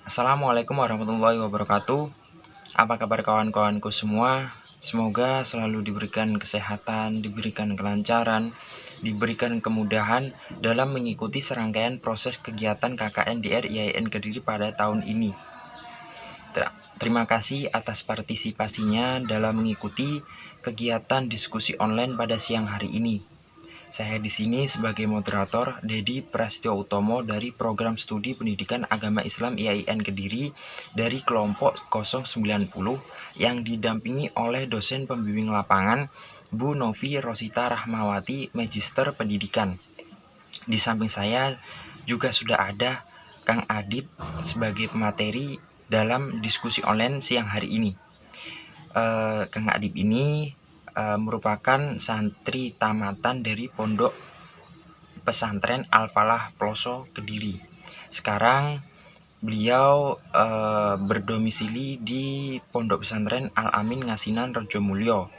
Assalamualaikum warahmatullahi wabarakatuh. Apa kabar kawan-kawanku semua? Semoga selalu diberikan kesehatan, diberikan kelancaran, diberikan kemudahan dalam mengikuti serangkaian proses kegiatan KKN DR IAIN Kediri pada tahun ini. Terima kasih atas partisipasinya dalam mengikuti kegiatan diskusi online pada siang hari ini. Saya di sini sebagai moderator Dedi Prasetyo Utomo dari Program Studi Pendidikan Agama Islam IAIN Kediri dari kelompok 090 yang didampingi oleh dosen pembimbing lapangan Bu Novi Rosita Rahmawati, Magister Pendidikan. Di samping saya juga sudah ada Kang Adib sebagai pemateri dalam diskusi online siang hari ini. Kang Adib ini merupakan santri tamatan dari Pondok Pesantren Al-Falah Ploso Kediri. Sekarang beliau berdomisili di Pondok Pesantren Al-Amin Ngasinan Rejomulyo.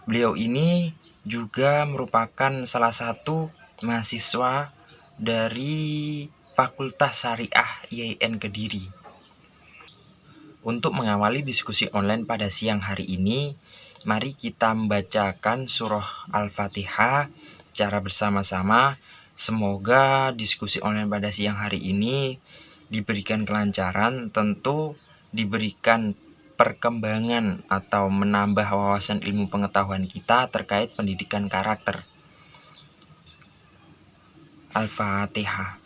Beliau ini juga merupakan salah satu mahasiswa dari Fakultas Syariah IAIN Kediri. Untuk mengawali diskusi online pada siang hari ini, mari kita membacakan surah Al-Fatihah secara bersama-sama. Semoga diskusi online pada siang hari ini diberikan kelancaran, tentu diberikan perkembangan atau menambah wawasan ilmu pengetahuan kita terkait pendidikan karakter. Al-Fatihah.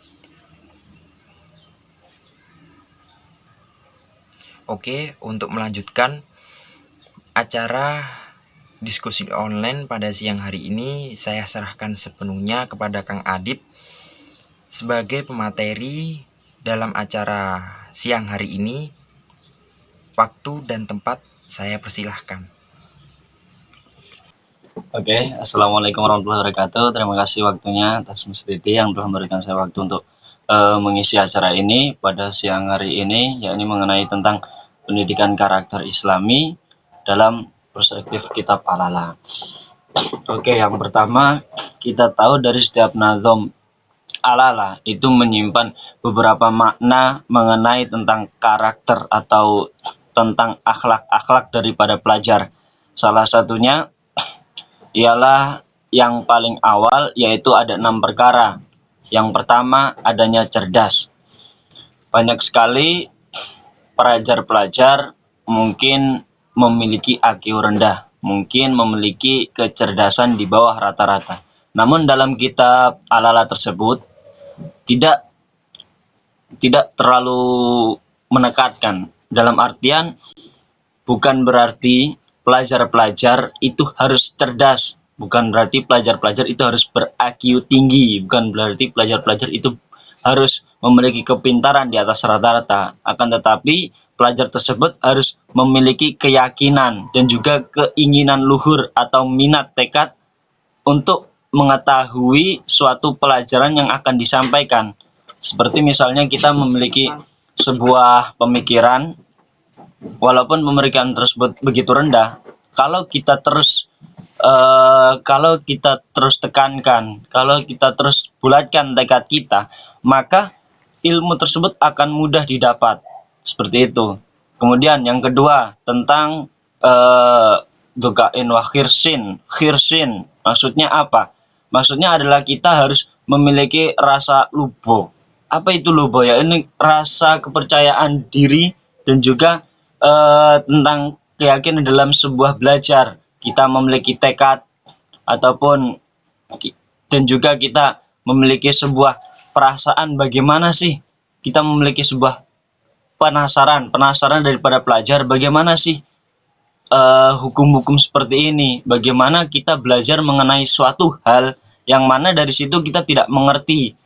Oke, untuk melanjutkan acara diskusi online pada siang hari ini, saya serahkan sepenuhnya kepada Kang Adib sebagai pemateri dalam acara siang hari ini. Waktu dan tempat saya persilahkan. Oke, Assalamualaikum warahmatullahi wabarakatuh. Terima kasih waktunya atas Mas Didi yang telah memberikan saya waktu untuk mengisi acara ini pada siang hari ini, yakni mengenai tentang pendidikan karakter Islami dalam perspektif kitab Al-Ala. Oke, yang pertama kita tahu dari setiap nazom Al-Ala itu menyimpan beberapa makna mengenai tentang karakter atau tentang akhlak-akhlak daripada pelajar. Salah satunya ialah yang paling awal, yaitu ada 6 perkara. Yang pertama, adanya cerdas. Banyak sekali pelajar-pelajar mungkin memiliki IQ rendah, mungkin memiliki kecerdasan di bawah rata-rata. Namun dalam kitab Al-Ala tersebut tidak terlalu menekankan, dalam artian bukan berarti pelajar-pelajar itu harus cerdas, bukan berarti pelajar-pelajar itu harus ber-IQ tinggi, bukan berarti pelajar-pelajar itu harus memiliki kepintaran di atas rata-rata. Akan tetapi pelajar tersebut harus memiliki keyakinan dan juga keinginan luhur atau minat tekad untuk mengetahui suatu pelajaran yang akan disampaikan. Seperti misalnya kita memiliki sebuah pemikiran, walaupun pemikiran tersebut begitu rendah, kalau kita terus tekankan, kalau kita terus bulatkan tekad kita, maka ilmu tersebut akan mudah didapat. Seperti itu. Kemudian yang kedua, tentang dogain wa khirsin. Khirsin maksudnya apa? Maksudnya adalah kita harus memiliki rasa lubo. Apa itu lubo ya? Ini rasa kepercayaan diri dan juga tentang keyakinan dalam sebuah belajar. Kita memiliki tekad ataupun dan juga kita memiliki sebuah perasaan bagaimana sih kita memiliki sebuah penasaran daripada pelajar, bagaimana sih hukum-hukum seperti ini, bagaimana kita belajar mengenai suatu hal yang mana dari situ kita tidak mengerti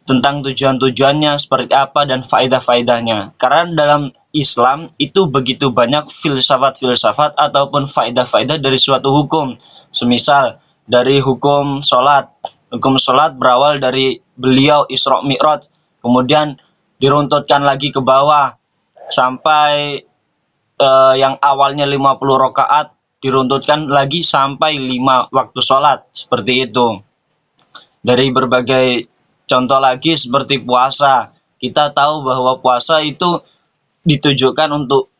tentang tujuan-tujuannya seperti apa dan faedah-faedahnya. Karena dalam Islam itu begitu banyak filsafat-filsafat ataupun faedah-faedah dari suatu hukum. Semisal dari hukum sholat. Hukum sholat berawal dari beliau Isra Mi'raj, kemudian diruntutkan lagi ke bawah sampai yang awalnya 50 rakaat diruntutkan lagi sampai 5 waktu sholat. Seperti itu. Dari berbagai contoh lagi seperti puasa, kita tahu bahwa puasa itu ditujukan untuk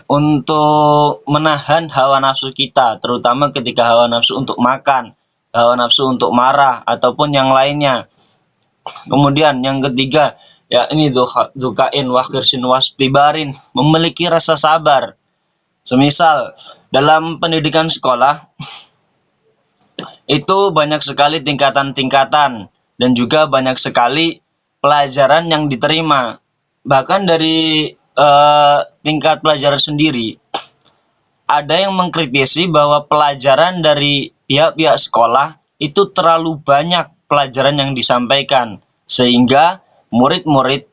untuk menahan hawa nafsu kita, terutama ketika hawa nafsu untuk makan, hawa nafsu untuk marah ataupun yang lainnya. Kemudian yang ketiga, ya ini dukain wakirsin wastibarin, memiliki rasa sabar. Semisal dalam pendidikan sekolah itu banyak sekali tingkatan-tingkatan dan juga banyak sekali pelajaran yang diterima. Bahkan dari tingkat pelajaran sendiri, ada yang mengkritisi bahwa pelajaran dari pihak-pihak sekolah itu terlalu banyak pelajaran yang disampaikan, sehingga murid-murid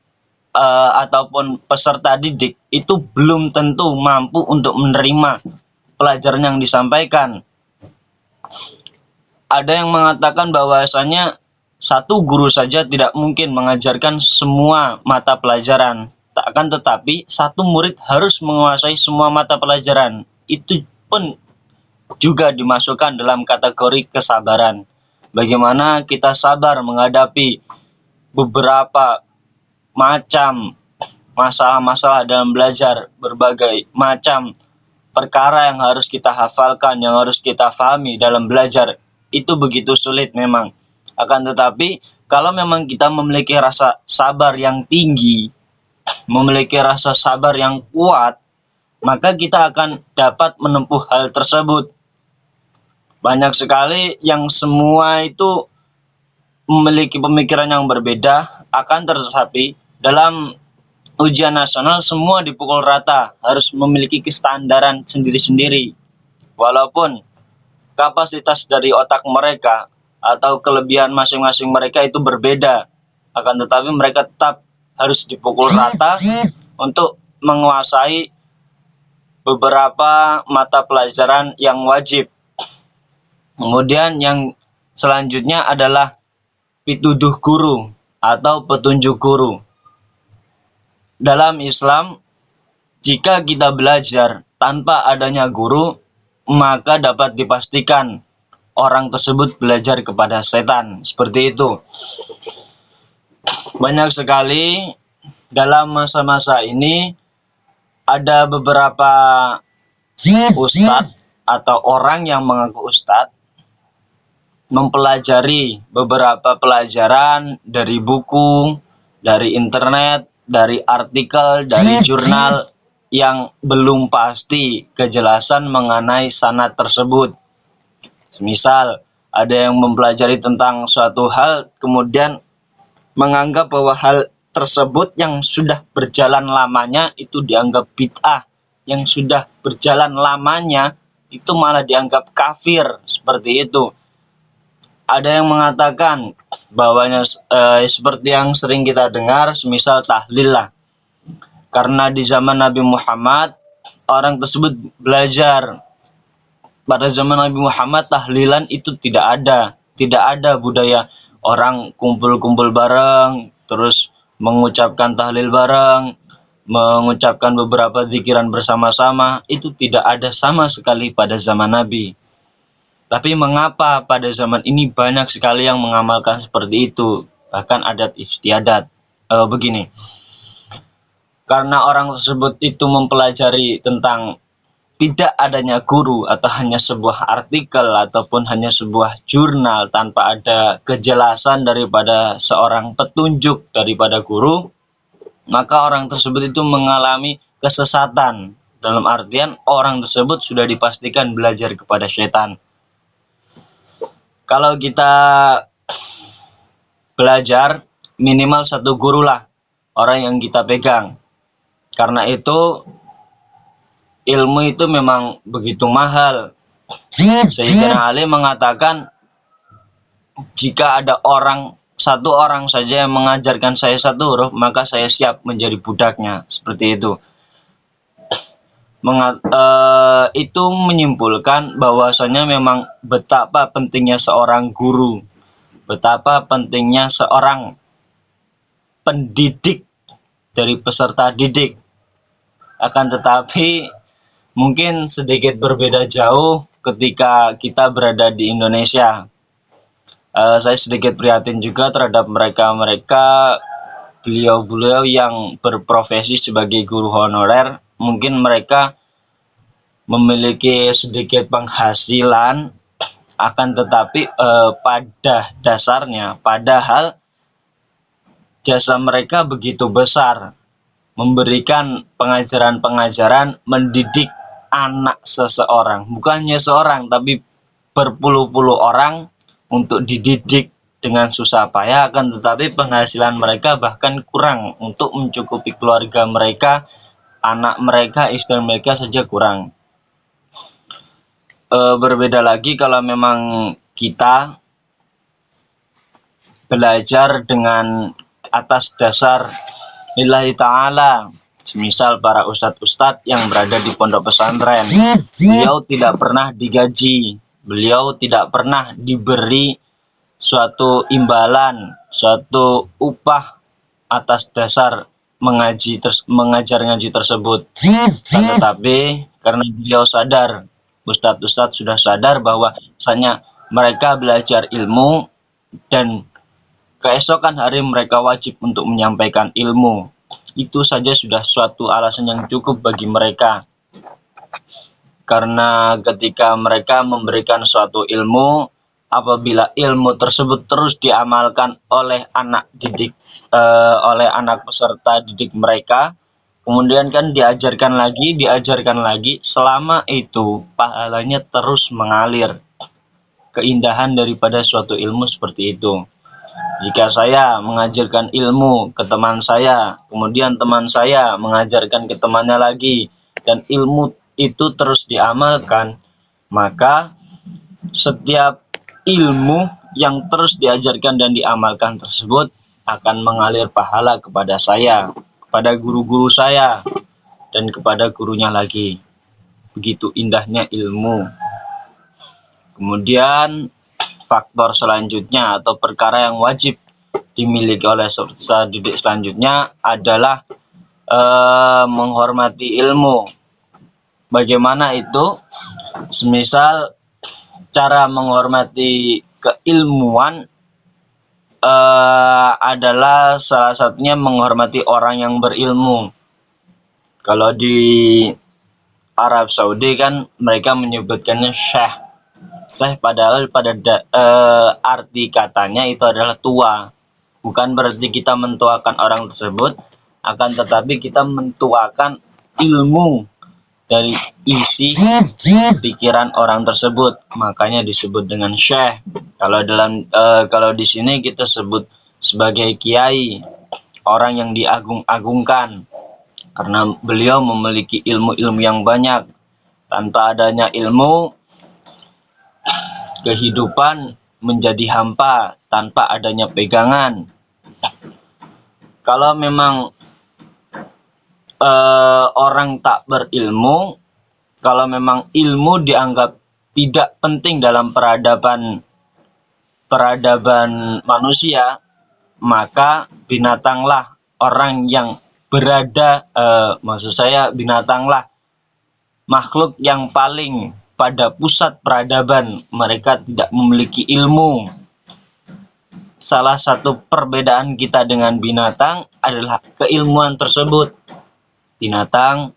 ataupun peserta didik itu belum tentu mampu untuk menerima pelajaran yang disampaikan. Ada yang mengatakan bahwasanya satu guru saja tidak mungkin mengajarkan semua mata pelajaran. Akan tetapi, satu murid harus menguasai semua mata pelajaran. Itu pun juga dimasukkan dalam kategori kesabaran. Bagaimana kita sabar menghadapi beberapa macam masalah-masalah dalam belajar, berbagai macam perkara yang harus kita hafalkan, yang harus kita pahami dalam belajar. Itu begitu sulit memang. Akan tetapi, kalau memang kita memiliki rasa sabar yang tinggi, memiliki rasa sabar yang kuat, maka kita akan dapat menempuh hal tersebut. Banyak sekali yang semua itu memiliki pemikiran yang berbeda, akan tetapi dalam ujian nasional semua dipukul rata, harus memiliki kestandaran sendiri-sendiri. Walaupun kapasitas dari otak mereka atau kelebihan masing-masing mereka itu berbeda, akan tetapi mereka tetap harus dipukul rata untuk menguasai beberapa mata pelajaran yang wajib. Kemudian yang selanjutnya adalah pituduh guru atau petunjuk guru. Dalam Islam, jika kita belajar tanpa adanya guru, maka dapat dipastikan orang tersebut belajar kepada setan. Seperti itu. Banyak sekali dalam masa-masa ini ada beberapa ustadz atau orang yang mengaku ustadz mempelajari beberapa pelajaran dari buku, dari internet, dari artikel, dari jurnal yang belum pasti kejelasan mengenai sanad tersebut. Misal, ada yang mempelajari tentang suatu hal, kemudian menganggap bahwa hal tersebut yang sudah berjalan lamanya itu dianggap bid'ah. Yang sudah berjalan lamanya itu malah dianggap kafir, seperti itu. Ada yang mengatakan bahwanya seperti yang sering kita dengar, semisal tahlil lah. Karena di zaman Nabi Muhammad, orang tersebut belajar. Pada zaman Nabi Muhammad, tahlilan itu tidak ada. Tidak ada budaya orang kumpul-kumpul bareng, terus mengucapkan tahlil bareng, mengucapkan beberapa zikiran bersama-sama. Itu tidak ada sama sekali pada zaman Nabi. Tapi mengapa pada zaman ini banyak sekali yang mengamalkan seperti itu? Bahkan adat istiadat. Begini. Karena orang tersebut itu mempelajari tentang tidak adanya guru atau hanya sebuah artikel ataupun hanya sebuah jurnal tanpa ada kejelasan daripada seorang petunjuk daripada guru, maka orang tersebut itu mengalami kesesatan. Dalam artian orang tersebut sudah dipastikan belajar kepada setan. Kalau kita belajar, minimal satu guru lah orang yang kita pegang. Karena itu ilmu itu memang begitu mahal. Sayyidina Ali mengatakan, jika ada satu orang saja yang mengajarkan saya satu huruf, maka saya siap menjadi budaknya. Seperti itu. Itu menyimpulkan bahwasanya memang betapa pentingnya seorang guru, betapa pentingnya seorang pendidik dari peserta didik. Akan tetapi mungkin sedikit berbeda jauh ketika kita berada di Indonesia. Saya sedikit prihatin juga terhadap mereka beliau-beliau yang berprofesi sebagai guru honorer, mungkin mereka memiliki sedikit penghasilan, akan tetapi pada dasarnya, padahal jasa mereka begitu besar, memberikan pengajaran-pengajaran, mendidik anak seseorang, bukannya seorang tapi berpuluh-puluh orang untuk dididik dengan susah payah, akan tetapi penghasilan mereka bahkan kurang untuk mencukupi keluarga mereka, anak mereka, istri mereka saja kurang. Berbeda lagi kalau memang kita belajar dengan atas dasar lillahi ta'ala, semisal para ustadz-ustadz yang berada di pondok pesantren, beliau tidak pernah digaji, beliau tidak pernah diberi suatu imbalan, suatu upah atas dasar mengajar ngaji tersebut. Tetapi karena beliau sadar, ustadz-ustadz sudah sadar bahwa misalnya mereka belajar ilmu dan keesokan hari mereka wajib untuk menyampaikan ilmu. Itu saja sudah suatu alasan yang cukup bagi mereka. Karena ketika mereka memberikan suatu ilmu, apabila ilmu tersebut terus diamalkan oleh anak didik, oleh anak peserta didik mereka, kemudian kan diajarkan lagi, selama itu pahalanya terus mengalir. Keindahan daripada suatu ilmu seperti itu. Jika saya mengajarkan ilmu ke teman saya, kemudian teman saya mengajarkan ke temannya lagi, dan ilmu itu terus diamalkan, maka setiap ilmu yang terus diajarkan dan diamalkan tersebut akan mengalir pahala kepada saya, kepada guru-guru saya, dan kepada gurunya lagi. Begitu indahnya ilmu. Kemudian faktor selanjutnya atau perkara yang wajib dimiliki oleh peserta didik selanjutnya adalah menghormati ilmu. Bagaimana itu? Semisal cara menghormati keilmuan adalah salah satunya menghormati orang yang berilmu. Kalau di Arab Saudi kan mereka menyebutkannya syekh. Syekh padahal pada arti katanya itu adalah tua. Bukan berarti kita mentuakan orang tersebut, akan tetapi kita mentuakan ilmu dari isi pikiran orang tersebut. Makanya disebut dengan syekh. Kalau di sini kita sebut sebagai kiai, orang yang diagung-agungkan karena beliau memiliki ilmu-ilmu yang banyak. Tanpa adanya ilmu, kehidupan menjadi hampa tanpa adanya pegangan. Kalau memang orang tak berilmu, kalau memang ilmu dianggap tidak penting dalam peradaban manusia, maka binatanglah orang yang binatanglah makhluk yang paling pada pusat peradaban, mereka tidak memiliki ilmu. Salah satu perbedaan kita dengan binatang adalah keilmuan tersebut. Binatang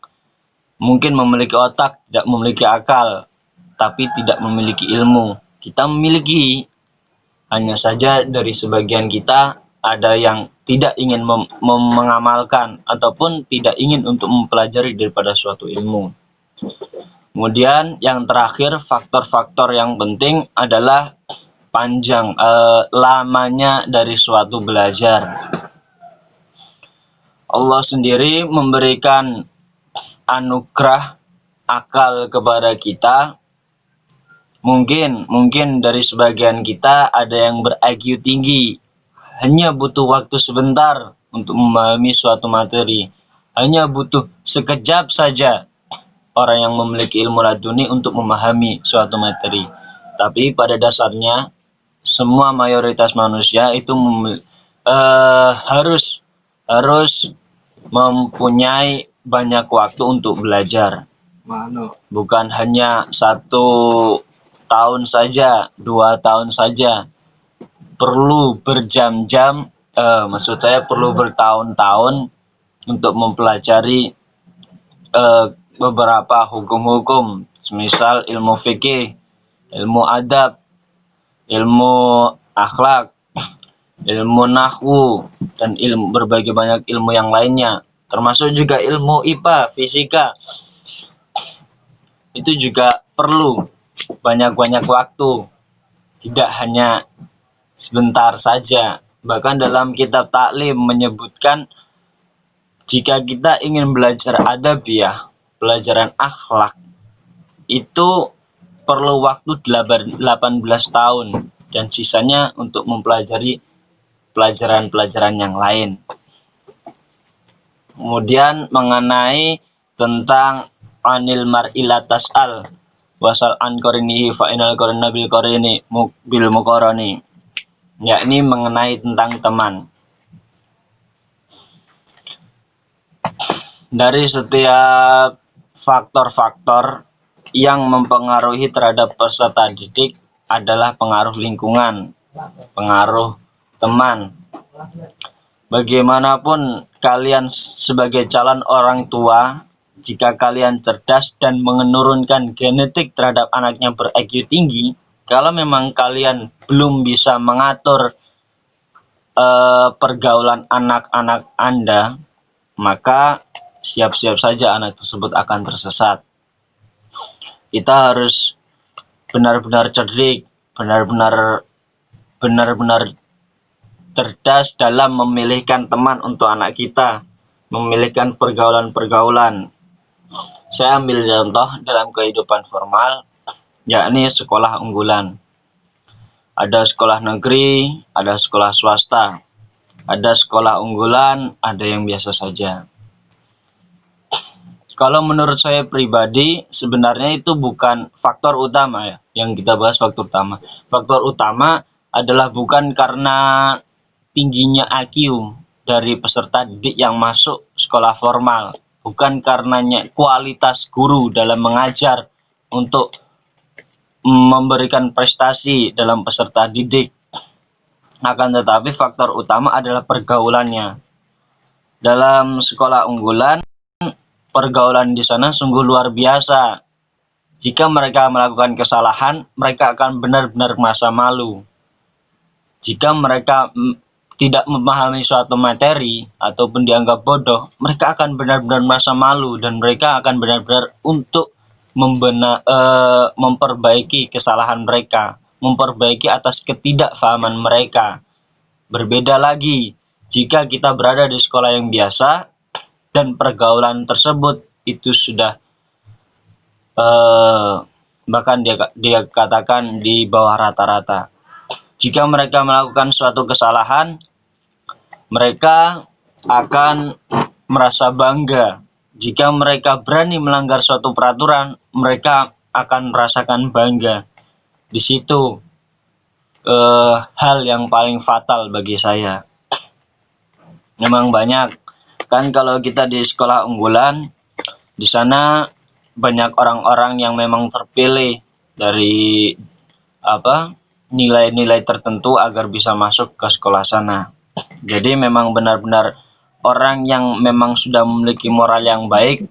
mungkin memiliki otak, tidak memiliki akal, tapi tidak memiliki ilmu. Kita memiliki, hanya saja dari sebagian kita ada yang tidak ingin mengamalkan ataupun tidak ingin untuk mempelajari daripada suatu ilmu. Kemudian yang terakhir, faktor-faktor yang penting adalah lamanya dari suatu belajar. Allah sendiri memberikan anugerah akal kepada kita. Mungkin dari sebagian kita ada yang ber-IQ tinggi, hanya butuh waktu sebentar untuk memahami suatu materi, hanya butuh sekejap saja orang yang memiliki ilmu laduni untuk memahami suatu materi. Tapi pada dasarnya semua mayoritas manusia itu harus mempunyai banyak waktu untuk belajar. Bukan hanya 1 tahun saja, 2 tahun saja. Perlu berjam-jam maksud saya perlu bertahun-tahun untuk mempelajari beberapa hukum-hukum, semisal ilmu fikih, ilmu adab, ilmu akhlak, ilmu nahwu, dan berbagai banyak ilmu yang lainnya, termasuk juga ilmu IPA, fisika. Itu juga perlu banyak-banyak waktu, tidak hanya sebentar saja. Bahkan dalam kitab taklim menyebutkan jika kita ingin belajar adabiyah, pelajaran akhlak, itu perlu waktu 18 tahun dan sisanya untuk mempelajari pelajaran-pelajaran yang lain. Kemudian mengenai tentang anil mar'i la tas'al wasal an qarinihi fa inal qarina bil qarini bil muqarani, yakni mengenai tentang teman. Dari setiap faktor-faktor yang mempengaruhi terhadap peserta didik adalah pengaruh lingkungan, pengaruh teman. Bagaimanapun kalian sebagai calon orang tua, jika kalian cerdas dan menurunkan genetik terhadap anaknya ber-IQ tinggi, kalau memang kalian belum bisa mengatur pergaulan anak-anak Anda, maka siap-siap saja anak tersebut akan tersesat. Kita harus benar-benar cerdik, benar-benar cerdas dalam memilihkan teman untuk anak kita, memilihkan pergaulan-pergaulan. Saya ambil contoh dalam kehidupan formal, yakni sekolah unggulan. Ada sekolah negeri, ada sekolah swasta. Ada sekolah unggulan, ada yang biasa saja. Kalau menurut saya pribadi, sebenarnya itu bukan faktor utama ya, yang kita bahas faktor utama. Faktor utama adalah bukan karena tingginya IQ dari peserta didik yang masuk sekolah formal, bukan karenanya kualitas guru dalam mengajar untuk memberikan prestasi dalam peserta didik, akan tetapi faktor utama adalah pergaulannya. Dalam sekolah unggulan, pergaulan di sana sungguh luar biasa. Jika mereka melakukan kesalahan, mereka akan benar-benar merasa malu. Jika mereka tidak memahami suatu materi ataupun dianggap bodoh, mereka akan benar-benar merasa malu dan mereka akan benar-benar untuk memperbaiki kesalahan mereka, memperbaiki atas ketidakfahaman mereka. Berbeda lagi jika kita berada di sekolah yang biasa dan pergaulan tersebut itu sudah bahkan dia katakan di bawah rata-rata. Jika mereka melakukan suatu kesalahan, mereka akan merasa bangga. Jika mereka berani melanggar suatu peraturan, mereka akan merasakan bangga. Di situ hal yang paling fatal bagi saya. Memang banyak kan kalau kita di sekolah unggulan, di sana banyak orang-orang yang memang terpilih dari nilai-nilai tertentu agar bisa masuk ke sekolah sana. Jadi memang benar-benar orang yang memang sudah memiliki moral yang baik,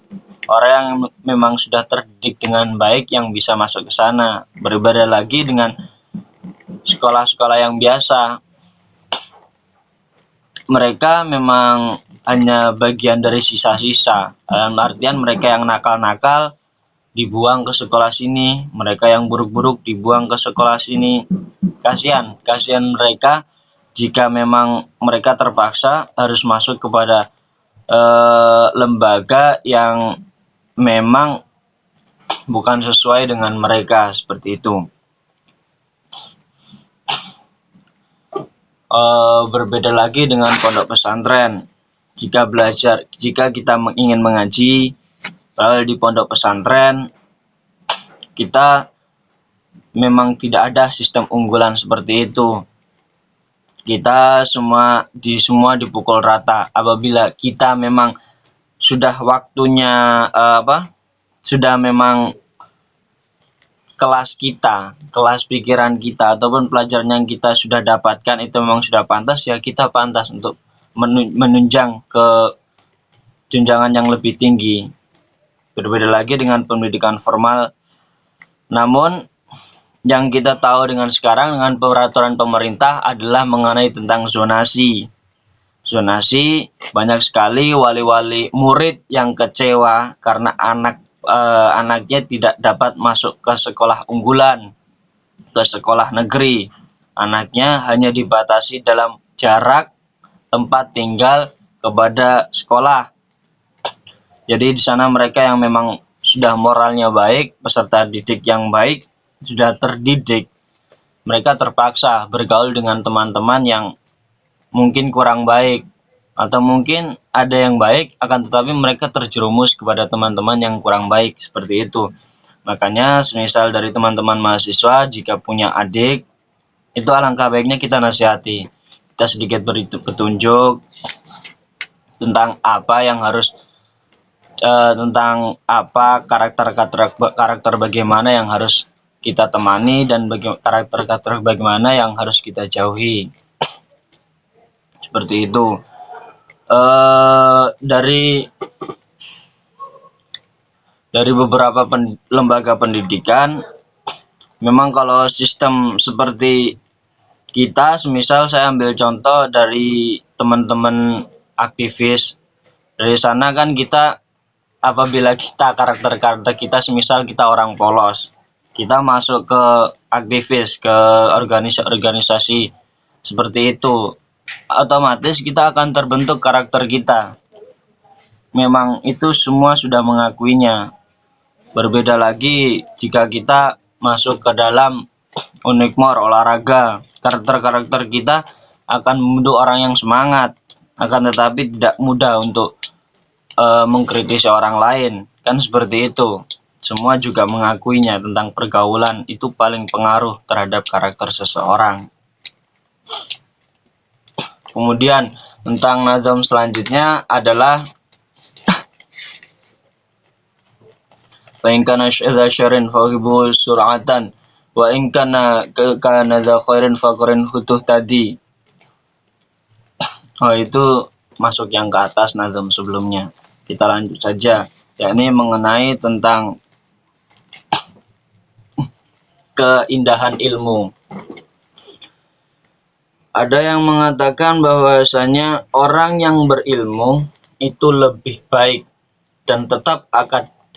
orang yang memang sudah terdidik dengan baik yang bisa masuk ke sana. Berbeda lagi dengan sekolah-sekolah yang biasa. Mereka memang hanya bagian dari sisa-sisa. Dalam artian mereka yang nakal-nakal dibuang ke sekolah sini, mereka yang buruk-buruk dibuang ke sekolah sini. Kasihan mereka jika memang mereka terpaksa harus masuk kepada lembaga yang memang bukan sesuai dengan mereka, seperti itu. Berbeda lagi dengan pondok pesantren. Jika kita ingin mengaji, lalu di pondok pesantren kita memang tidak ada sistem unggulan seperti itu. Kita semua dipukul rata. Apabila kita memang sudah waktunya sudah memang kelas kita, kelas pikiran kita, ataupun pelajaran yang kita sudah dapatkan itu memang sudah pantas, ya kita pantas untuk menunjang ke tunjangan yang lebih tinggi. Berbeda lagi dengan pendidikan formal. Namun yang kita tahu dengan sekarang dengan peraturan pemerintah adalah mengenai tentang zonasi. Zonasi, banyak sekali wali-wali murid yang kecewa karena anaknya tidak dapat masuk ke sekolah unggulan, ke sekolah negeri. Anaknya hanya dibatasi dalam jarak tempat tinggal kepada sekolah. Jadi di sana mereka yang memang sudah moralnya baik, peserta didik yang baik, sudah terdidik, mereka terpaksa bergaul dengan teman-teman yang mungkin kurang baik, atau mungkin ada yang baik akan tetapi mereka terjerumus kepada teman-teman yang kurang baik, seperti itu. Makanya semisal dari teman-teman mahasiswa jika punya adik, itu alangkah baiknya kita nasihati, kita sedikit beri petunjuk tentang apa yang harus tentang apa karakter bagaimana yang harus kita temani dan karakter bagaimana yang harus kita jauhi, seperti itu. Dari beberapa lembaga pendidikan, memang kalau sistem seperti kita, semisal saya ambil contoh dari teman-teman aktivis, dari sana kan kita, apabila kita karakter kita semisal kita orang polos, kita masuk ke aktivis, ke organisasi seperti itu, otomatis kita akan terbentuk karakter kita. Memang itu semua sudah mengakuinya. Berbeda lagi jika kita masuk ke dalam Unikmor olahraga, karakter kita akan membentuk orang yang semangat, akan tetapi tidak mudah untuk mengkritisi orang lain, kan seperti itu. Semua juga mengakuinya tentang pergaulan itu paling pengaruh terhadap karakter seseorang. Kemudian tentang nazam selanjutnya adalah fa in kana dza syarrin faqibu sur'atan wa in kana dza khairin faqrin hutuh tadi. Itu masuk yang ke atas nazam sebelumnya. Kita lanjut saja, yakni mengenai tentang keindahan ilmu. Ada yang mengatakan bahwasanya orang yang berilmu itu lebih baik dan tetap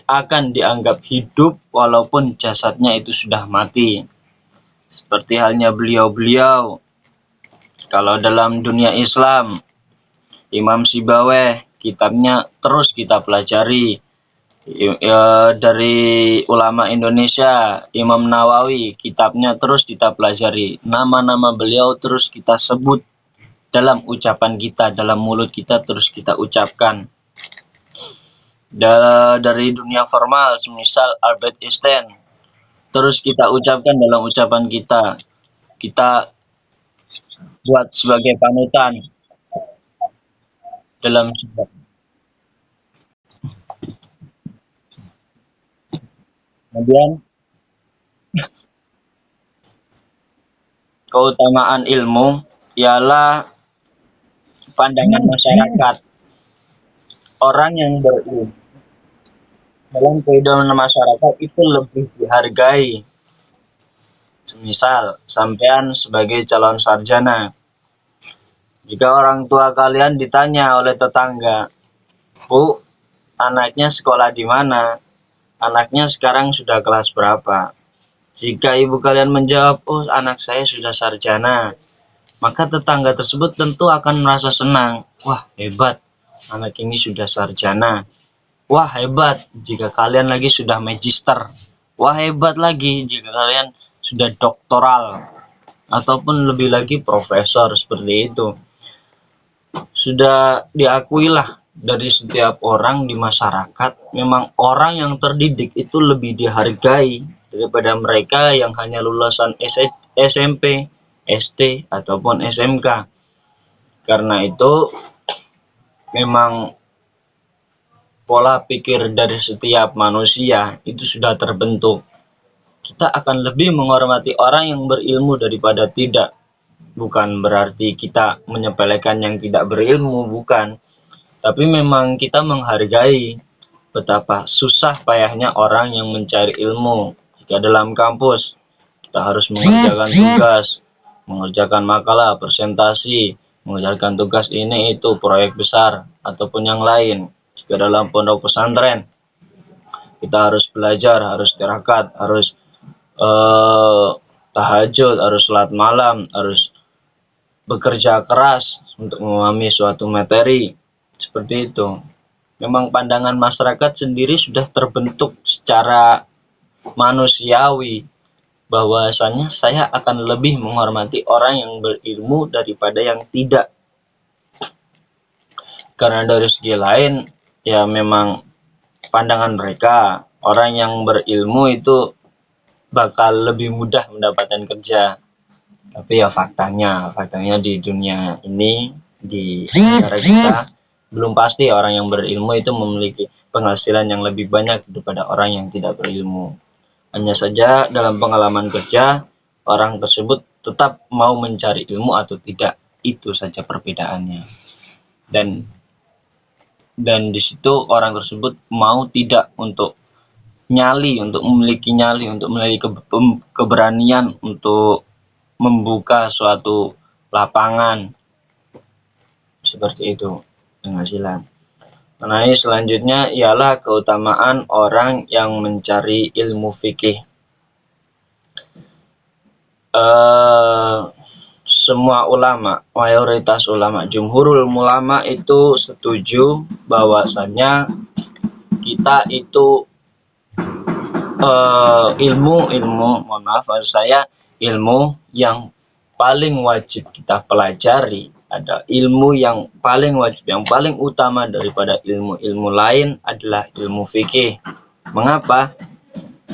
akan dianggap hidup walaupun jasadnya itu sudah mati. Seperti halnya beliau-beliau. Kalau dalam dunia Islam, Imam Sibaweh, kitabnya terus kita pelajari. Dari ulama Indonesia, Imam Nawawi, kitabnya terus kita pelajari. Nama-nama beliau terus kita sebut dalam ucapan kita, dalam mulut kita terus kita ucapkan. Dari dunia formal, semisal Albert Einstein, terus kita ucapkan dalam ucapan kita. Kita buat sebagai panutan dalam sebuah. Kemudian keutamaan ilmu ialah pandangan masyarakat. Orang yang berilmu dalam kehidupan masyarakat itu lebih dihargai. Misal, sampean sebagai calon sarjana, jika orang tua kalian ditanya oleh tetangga, "Bu, anaknya sekolah di mana? Anaknya sekarang sudah kelas berapa?" Jika ibu kalian menjawab, "Oh, anak saya sudah sarjana," maka tetangga tersebut tentu akan merasa senang. Wah, hebat, anak ini sudah sarjana. Wah, hebat jika kalian lagi sudah magister. Wah, hebat lagi jika kalian sudah doktoral, ataupun lebih lagi profesor, seperti itu. Sudah diakuilah dari setiap orang di masyarakat, memang orang yang terdidik itu lebih dihargai daripada mereka yang hanya lulusan SMP, SD, ataupun SMK. Karena itu memang pola pikir dari setiap manusia itu sudah terbentuk. kita akan lebih menghormati orang yang berilmu daripada tidak. Bukan berarti kita menyepelekan yang tidak berilmu, bukan. Tapi memang kita menghargai betapa susah payahnya orang yang mencari ilmu. Jika dalam kampus, kita harus mengerjakan tugas, mengerjakan makalah, presentasi, mengerjakan tugas ini itu, proyek besar, ataupun yang lain. Jika dalam pondok pesantren, kita harus belajar, harus tirakat, harus tahajud, harus sholat malam, harus bekerja keras untuk memahami suatu materi. Seperti itu. Memang pandangan masyarakat sendiri sudah terbentuk secara manusiawi bahwasanya saya akan lebih menghormati orang yang berilmu daripada yang tidak. Karena dari segi lain, ya memang pandangan mereka, orang yang berilmu itu bakal lebih mudah mendapatkan kerja. Tapi ya faktanya di dunia ini, di negara kita, belum pasti orang yang berilmu itu memiliki penghasilan yang lebih banyak daripada orang yang tidak berilmu. Hanya saja dalam pengalaman kerja, orang tersebut tetap mau mencari ilmu atau tidak. Itu saja perbedaannya. Dan di situ orang tersebut mau tidak untuk memiliki nyali, untuk memiliki keberanian untuk membuka suatu lapangan. Seperti itu penghasilan. Mengenai selanjutnya ialah keutamaan orang yang mencari ilmu fikih. Semua ulama, mayoritas ulama, jumhurul ulama itu setuju bahwasannya kita itu ilmu yang paling wajib kita pelajari, ada ilmu yang paling wajib, yang paling utama daripada ilmu-ilmu lain adalah ilmu fikih. Mengapa?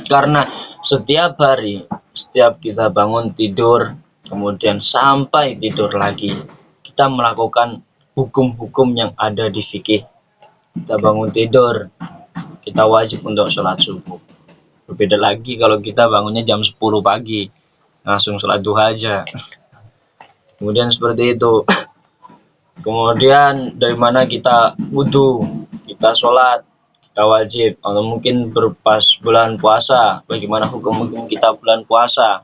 Karena setiap hari, setiap kita bangun tidur, kemudian sampai tidur lagi, kita melakukan hukum-hukum yang ada di fikih. Kita bangun tidur, kita wajib untuk sholat subuh. Berbeda lagi kalau kita bangunnya jam 10 pagi, langsung sholat duha aja. Kemudian seperti itu. Kemudian dari mana kita wudhu, kita sholat, kita wajib. Atau mungkin berpas bulan puasa, bagaimana hukum-hukum kita bulan puasa.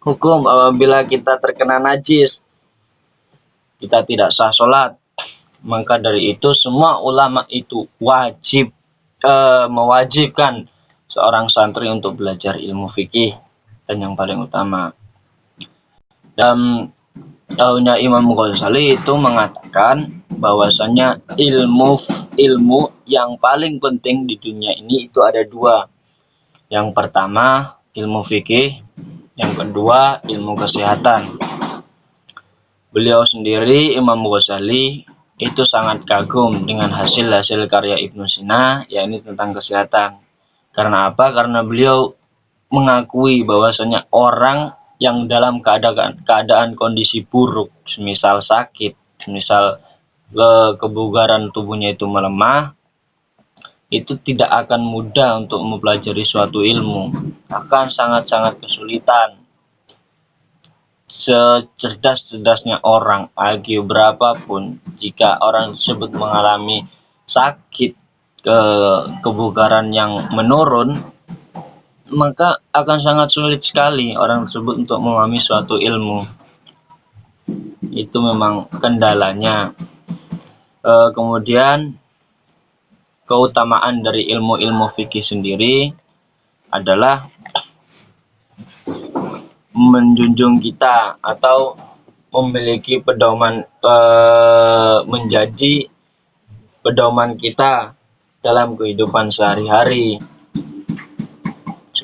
Hukum apabila kita terkena najis, kita tidak sah sholat. Maka dari itu semua ulama itu mewajibkan seorang santri untuk belajar ilmu fikih. Dan yang paling utama, dan tahunnya Imam Ghazali itu mengatakan bahwasanya ilmu yang paling penting di dunia ini itu ada dua. Yang pertama ilmu fikih, yang kedua ilmu kesehatan. Beliau sendiri, Imam Ghazali, itu sangat kagum dengan hasil-hasil karya Ibnu Sina, yakni tentang kesehatan. Karena apa? Karena beliau mengakui bahwasanya orang yang dalam keadaan kondisi buruk, semisal sakit, semisal kebugaran tubuhnya itu melemah, itu tidak akan mudah untuk mempelajari suatu ilmu, akan sangat-sangat kesulitan. Secerdas-cerdasnya orang, IQ berapapun, jika orang tersebut mengalami sakit, kebugaran yang menurun, maka akan sangat sulit sekali orang tersebut untuk memahami suatu ilmu. Itu memang kendalanya. Kemudian keutamaan dari ilmu-ilmu fikih sendiri adalah menjunjung kita atau memiliki pedoman, menjadi pedoman kita dalam kehidupan sehari-hari.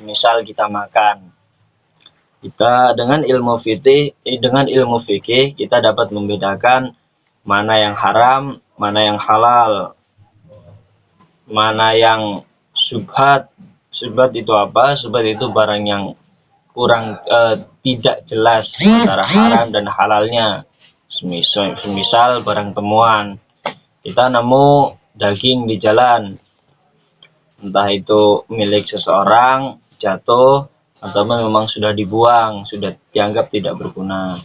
Misal kita makan, kita dengan ilmu fikih kita dapat membedakan mana yang haram, mana yang halal, mana yang syubhat. Syubhat itu apa? Syubhat itu barang yang kurang tidak jelas antara haram dan halalnya. Misal barang temuan, kita nemu daging di jalan, entah itu milik seseorang jatuh atau memang sudah dibuang, sudah dianggap tidak berguna.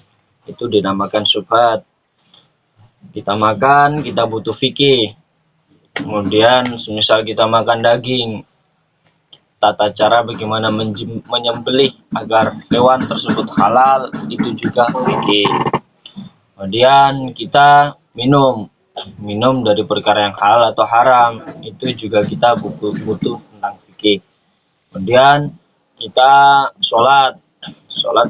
Itu dinamakan syubhat. Kita makan, kita butuh fikih. Kemudian semisal kita makan daging, tata cara bagaimana menyembelih agar hewan tersebut halal itu juga fikih. Kemudian kita minum dari perkara yang halal atau haram, itu juga kita butuh tentang fikih. Kemudian kita sholat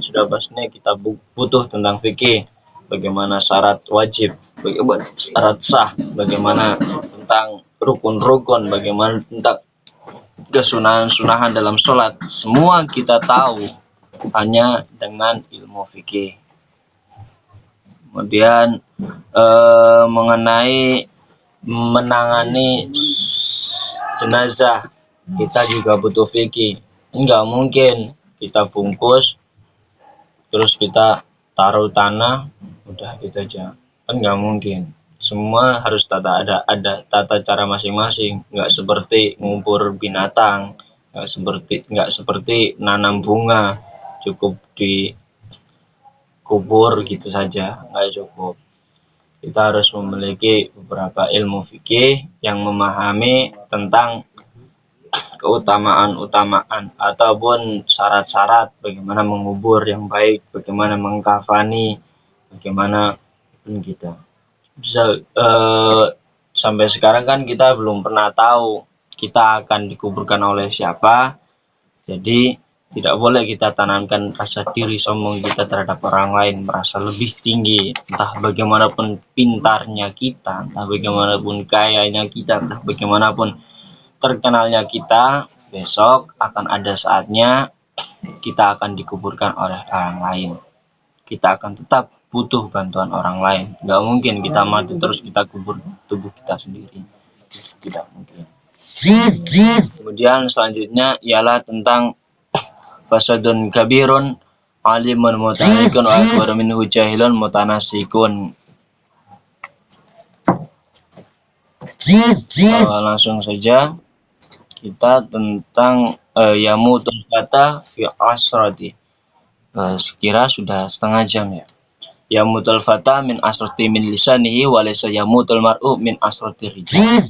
sudah pastinya kita butuh tentang fikih, bagaimana syarat wajib, bagaimana syarat sah, bagaimana tentang rukun-rukun, bagaimana tentang kesunahan-sunahan dalam sholat, semua kita tahu hanya dengan ilmu fikih. Kemudian mengenai menangani jenazah, kita juga butuh fikih. Enggak mungkin kita bungkus terus kita taruh tanah udah gitu aja, kan nggak mungkin. Semua harus ada tata cara masing-masing, nggak seperti ngubur binatang, nggak seperti nanam bunga cukup dikubur gitu saja, nggak cukup. Kita harus memiliki beberapa ilmu fikih yang memahami tentang keutamaan ataupun syarat-syarat bagaimana mengubur yang baik, bagaimana mengkafani, bagaimana kita bisa sampai sekarang kan kita belum pernah tahu kita akan dikuburkan oleh siapa. Jadi tidak boleh kita tanamkan rasa diri sombong kita terhadap orang lain, merasa lebih tinggi, entah bagaimanapun pintarnya kita, entah bagaimanapun kayanya kita, entah bagaimanapun terkenalnya kita, besok akan ada saatnya kita akan dikuburkan oleh orang lain. Kita akan tetap butuh bantuan orang lain. Nggak mungkin kita mati terus kita kubur tubuh kita sendiri. Tidak mungkin. Kemudian selanjutnya ialah tentang fasadun kabirun alimun mutalikun wa akbar minhu jahilun mutanasikun. Langsung saja kita tentang yamutul fata fi asrati. Sekira sudah setengah jam ya. Yamutul fata min asrati min lisanihi wa laysa yamutul mar'u min asrati rijal.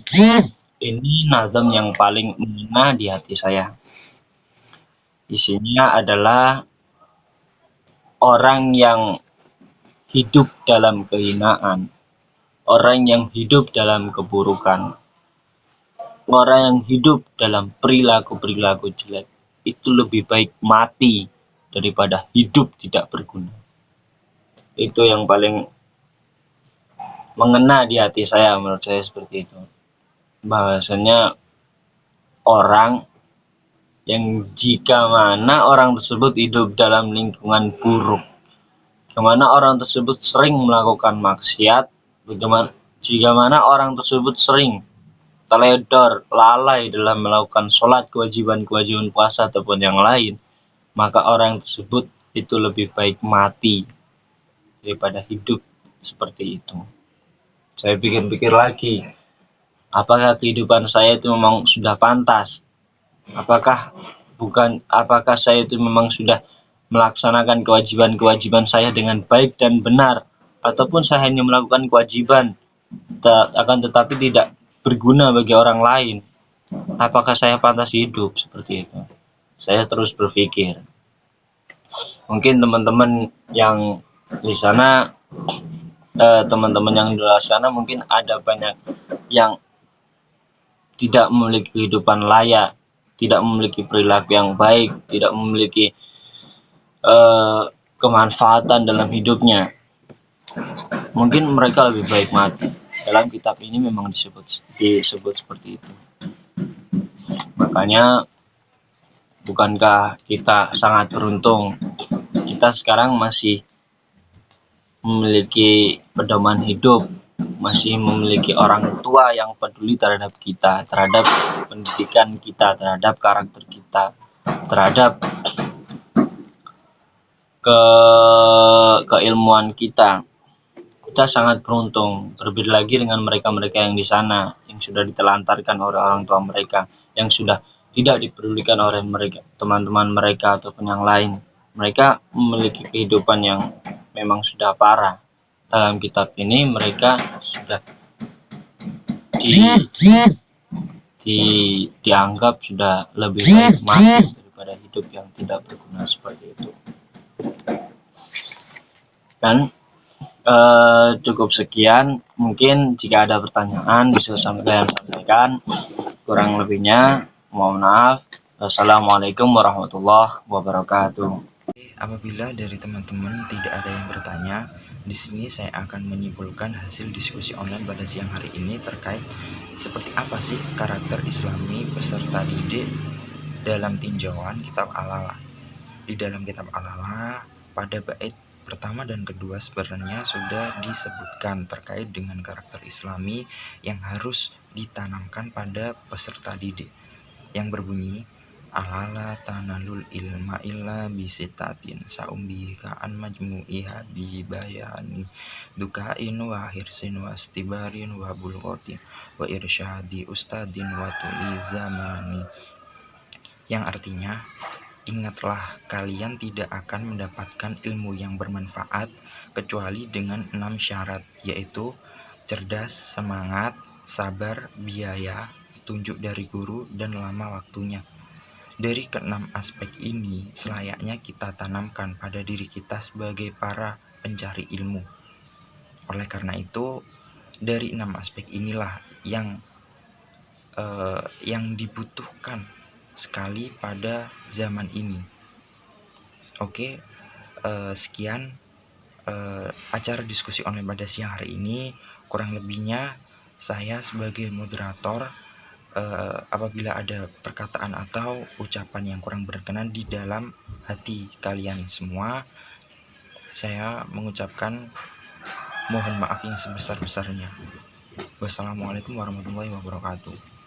Ini nazam yang paling mengena di hati saya. Isinya adalah orang yang hidup dalam kehinaan, orang yang hidup dalam keburukan, orang yang hidup dalam perilaku-perilaku jelek, itu lebih baik mati daripada hidup tidak berguna. Itu yang paling mengena di hati saya, menurut saya seperti itu. Bahwasanya orang yang jika mana orang tersebut hidup dalam lingkungan buruk, kemana orang tersebut sering melakukan maksiat, jika mana orang tersebut sering teledor, lalai dalam melakukan sholat, kewajiban-kewajiban puasa ataupun yang lain, maka orang tersebut itu lebih baik mati daripada hidup seperti itu. Saya pikir-pikir lagi, apakah kehidupan saya itu memang sudah pantas? Apakah saya itu memang sudah melaksanakan kewajiban-kewajiban saya dengan baik dan benar, ataupun saya hanya melakukan kewajiban akan tetapi tidak berguna bagi orang lain? Apakah saya pantas hidup seperti itu? Saya terus berpikir. Mungkin teman-teman yang di sana, teman-teman yang di luar sana mungkin ada banyak yang tidak memiliki kehidupan layak, tidak memiliki perilaku yang baik, tidak memiliki kemanfaatan dalam hidupnya. Mungkin mereka lebih baik mati. Dalam kitab ini memang disebut seperti itu. Makanya bukankah kita sangat beruntung, kita sekarang masih memiliki pedoman hidup, masih memiliki orang tua yang peduli terhadap kita, terhadap pendidikan kita, terhadap karakter kita, terhadap keilmuan kita. Kita sangat beruntung, berbeda lagi dengan mereka-mereka yang di sana, yang sudah ditelantarkan oleh orang tua mereka, yang sudah tidak dipedulikan oleh mereka, teman-teman mereka ataupun yang lain. Mereka memiliki kehidupan yang memang sudah parah. Dalam kitab ini mereka sudah dianggap sudah lebih baik mati daripada hidup yang tidak berguna seperti itu. Dan cukup sekian, mungkin jika ada pertanyaan bisa kalian sampaikan. Kurang lebihnya mohon maaf. Wassalamualaikum warahmatullahi wabarakatuh. Apabila dari teman-teman tidak ada yang bertanya, di sini saya akan menyimpulkan hasil diskusi online pada siang hari ini terkait seperti apa sih karakter Islami peserta didik dalam tinjauan kitab Al-Alah. Di dalam kitab Al-Alah pada bait pertama dan kedua sebenarnya sudah disebutkan terkait dengan karakter Islami yang harus ditanamkan pada peserta didik, yang berbunyi alala tanalul ilma illa bisitatin saumbi ka'an majmu'iha bi bayani dukain wa hirsin wa istibarin wa bulghatin wa irsyadi ustadin wa tuli zamani, yang artinya ingatlah kalian tidak akan mendapatkan ilmu yang bermanfaat kecuali dengan 6 syarat, yaitu cerdas, semangat, sabar, biaya, petunjuk dari guru, dan lama waktunya. Dari keenam aspek ini selayaknya kita tanamkan pada diri kita sebagai para pencari ilmu. Oleh karena itu, dari 6 aspek inilah yang dibutuhkan sekali pada zaman ini. Oke, sekian acara diskusi online pada siang hari ini. Kurang lebihnya saya sebagai moderator, apabila ada perkataan atau ucapan yang kurang berkenan di dalam hati kalian semua, saya mengucapkan mohon maaf yang sebesar-besarnya. Wassalamualaikum warahmatullahi wabarakatuh.